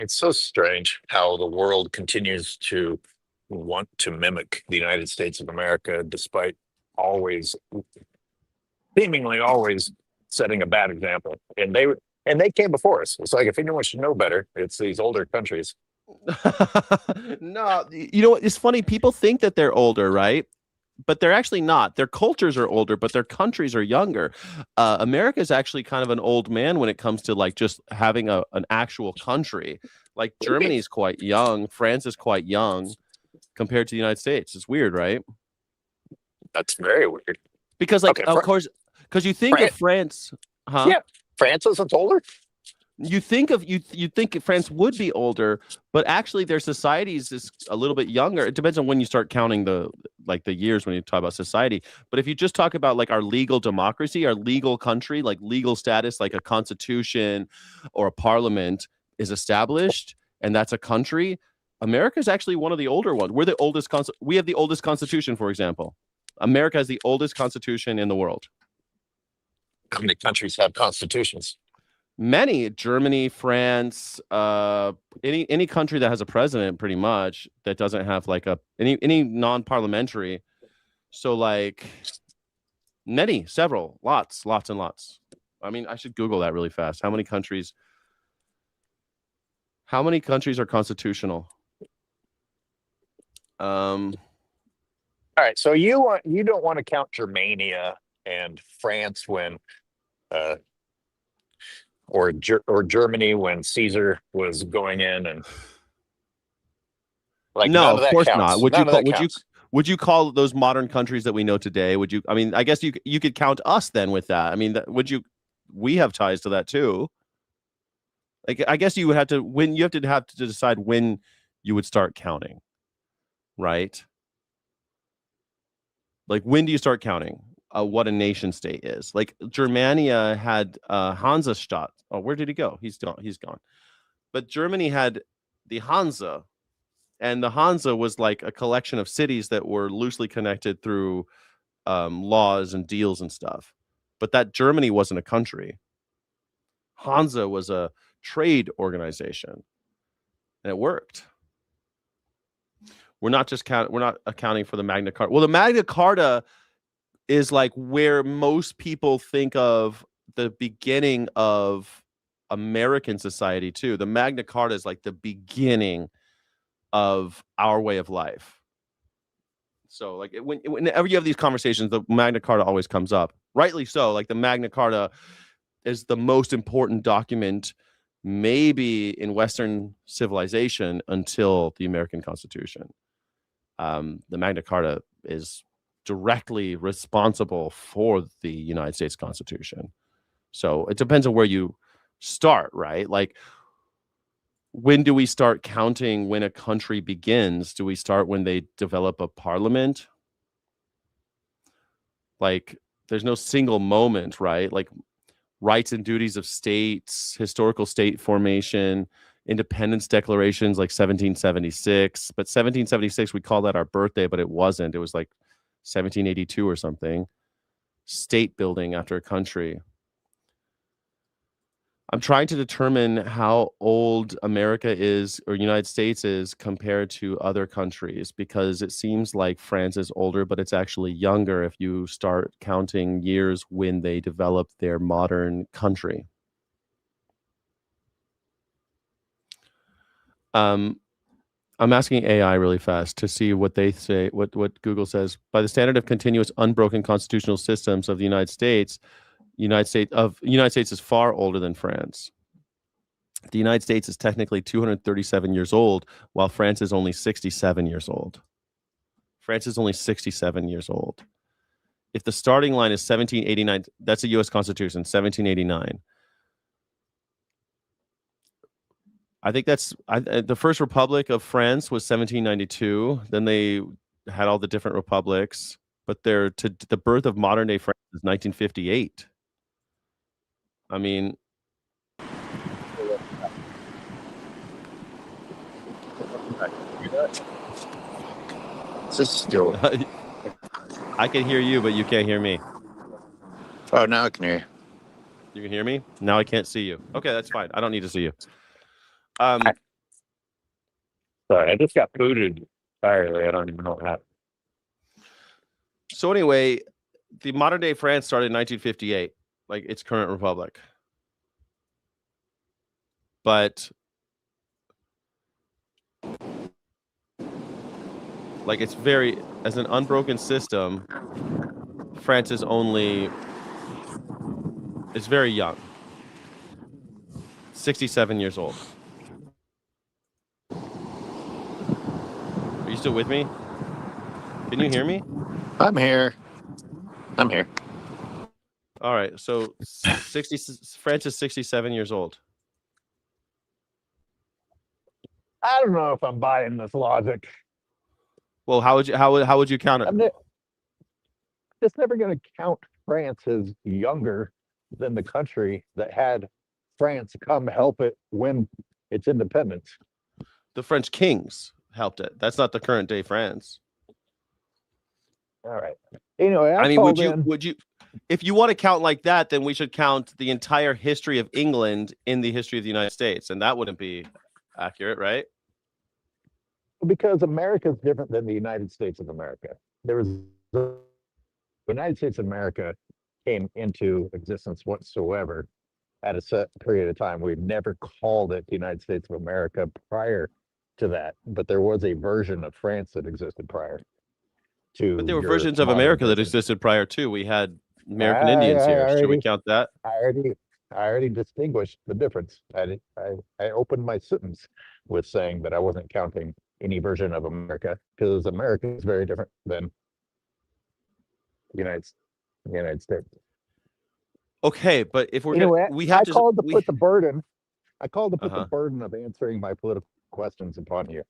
It's so strange how the world continues to want to mimic the United States of America, despite always, seemingly always, setting a bad example. And they came before us. It's like if anyone should know better, it's these older countries. No, you know what? It's funny. People think that they're older, right? But they're actually not. Their cultures are older, but their countries are younger. America is actually kind of an old man when it comes to like just having an actual country. Like Maybe. Germany is quite young, France is quite young compared to the United States. It's weird, right? That's very weird. Because like Okay, of course, because you think of France. France, huh? Yeah, France isn't older. You think France would be older, but actually their societies is a little bit younger. It depends on when you start counting the years when you talk about society. But if you just talk about like our legal democracy, our legal country, like legal status, like a constitution or a parliament is established, and that's a country. America is actually one of the older ones. We're the oldest. We have the oldest constitution, for example. America has the oldest constitution in the world. How many countries have constitutions? Many, Germany, France, any country that has a president, pretty much that doesn't have like a any non-parliamentary. So like many, several, lots and lots. I mean, I should Google that really fast. How many countries? How many countries are constitutional? Um, All right, so you don't want to count Germania and France when uh, or Germany when Caesar was going in, and like no, none of of that course not. counts. Would you None of call that counts. would you call those modern countries that we know today? Would you? I mean, I guess you could count us then with that. I mean, would you? We have ties to that too. Like, I guess you would have to when you have to decide when you would start counting, right? Like, when do you start counting what a nation state is? Like, Germania had Hansestadt. Oh, where did he go? He's gone. He's gone. But Germany had the Hansa, and the Hansa was like a collection of cities that were loosely connected through laws and deals and stuff. But that Germany wasn't a country. Hansa was a trade organization, and it worked. We're not accounting for the Magna Carta. Well, the Magna Carta is like where most people think of the beginning of American society too. The Magna Carta is like the beginning of our way of life. So like whenever you have these conversations, the Magna Carta always comes up. Rightly so. Like the Magna Carta is the most important document maybe in Western civilization until the American Constitution. The Magna Carta is directly responsible for the United States Constitution. So it depends on where you start, right? Like, when do we start counting when a country begins? Do we start when they develop a parliament? Like, there's no single moment, right? Like, rights and duties of states, historical state formation, independence declarations like 1776. But 1776, we call that our birthday, but it wasn't. It was like 1782 or something. State building after a country. I'm trying to determine how old America is or United States is compared to other countries because it seems like France is older, but it's actually younger if you start counting years when they developed their modern country. Um, I'm asking AI really fast to see what they say, what Google says. By the standard of continuous unbroken constitutional systems of the United States is far older than France. The United States is technically 237 years old, while France is only 67 years old. France is only 67 years old. If the starting line is 1789, that's a U.S. Constitution, 1789. I think the first republic of France was 1792. Then they had all the different republics, but the birth of modern day France is 1958. I mean, It's just still. I can hear you, but you can't hear me. Oh, now I can hear you. You can hear me? Now I can't see you. Okay, that's fine. I don't need to see you. Sorry, I just got booted entirely. I don't even know what happened. So anyway, the modern day France started in 1958, like its current republic. But like it's very, as an unbroken system, France is very young. 67 years old. Are you still with me? Can you hear me? I'm here. All right. So France is 67 years old. I don't know if I'm buying this logic. Well, how would you count it? I'm just never going to count France as younger than the country that had France come help it win its independence. The French kings helped it. That's not the current day France. All right. Anyway, I mean, would you, if you want to count like that, then we should count the entire history of England in the history of the United States, and that wouldn't be accurate, right? Because America is different than the United States of America. The United States of America came into existence whatsoever at a set period of time. We've never called it the United States of America prior to that, but there was a version of France that existed prior to. But there were versions of America that existed prior too. We had American Indians here. Should we count that? I already distinguished the difference. I opened my sentence with saying that I wasn't counting any version of America, because America is very different than the United States. Okay, but if we're Anyway, we have to put the burden. I called to put Uh-huh. the burden of answering my political questions upon you.